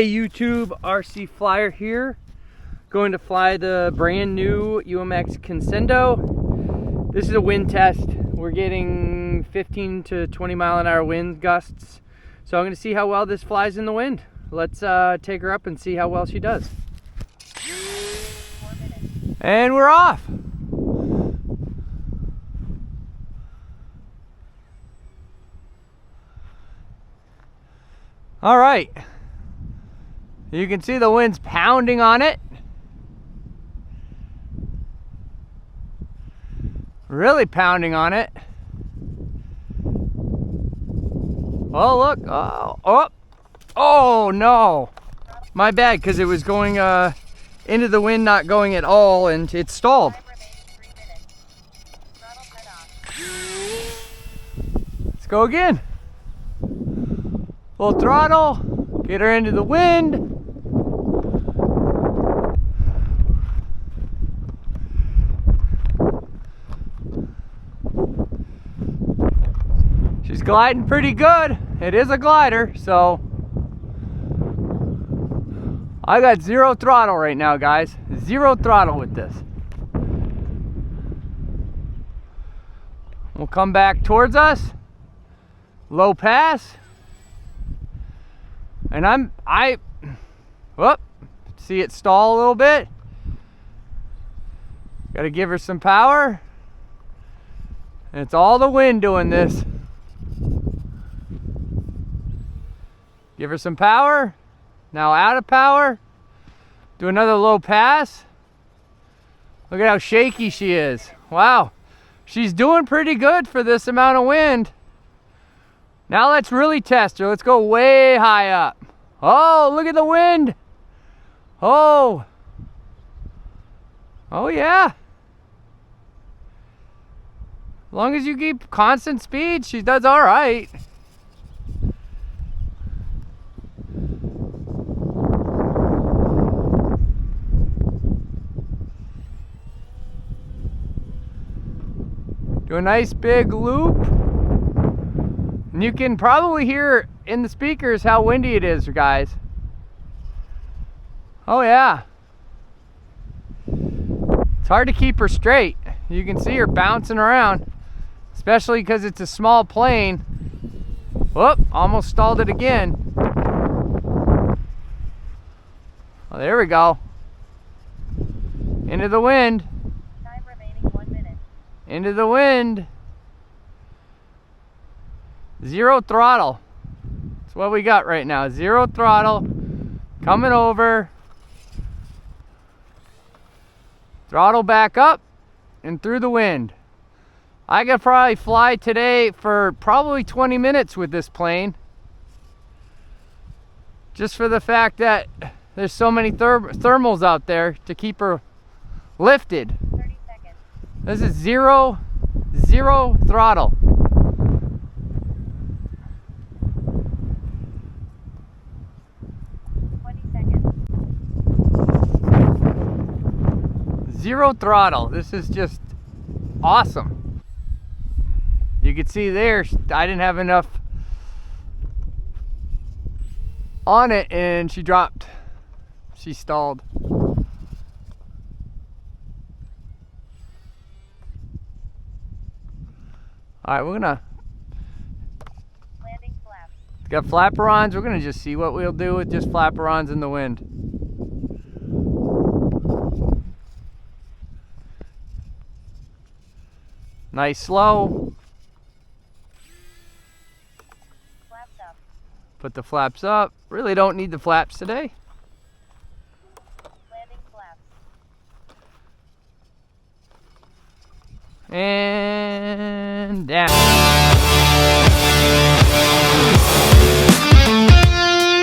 Hey YouTube, RC Flyer here. Going to fly the brand new UMX Conscendo. This is a wind test. We're getting 15 to 20 mile an hour wind gusts. So I'm going to see how well this flies in the wind. Let's take her up and see how well she does. And we're off. All right. You can see the wind's pounding on it. Really pounding on it. Oh, look. Oh no. My bad, because it was going into the wind, not going at all, and it stalled. Let's go again. Full throttle. Get her into the wind. She's gliding pretty good. It is a glider, so I got zero throttle right now, guys. Zero throttle with this. We'll come back towards us. Low pass. And whoop, see it stall a little bit. Got to give her some power. And it's all the wind doing this. Give her some power. Now out of power. Do another low pass. Look at how shaky she is. Wow. She's doing pretty good for this amount of wind. Now let's really test her. Let's go way high up. Oh, look at the wind. Oh. Oh yeah. As long as you keep constant speed, she does all right. Do a nice big loop. And you can probably hear in the speakers how windy it is, guys. Oh yeah. It's hard to keep her straight. You can see her bouncing around, especially because it's a small plane. Whoop, almost stalled it again. Oh, there we go. Into the wind. Time remaining 1 minute. Into the wind. Zero throttle. That's what we got right now. Zero throttle. Coming over. Throttle back up and through the wind. I could probably fly today for probably 20 minutes with this plane. Just for the fact that there's so many thermals out there to keep her lifted. 30 seconds. This is zero throttle. 20 seconds. Zero throttle. This is just awesome. You can see there, I didn't have enough on it and she dropped. She stalled. All right, we're gonna Landing flaps. got flaperons. We're gonna just see what we'll do with just flaperons in the wind. Nice slow. Flaps up. Put the flaps up. Really don't need the flaps today. Landing flaps. And down.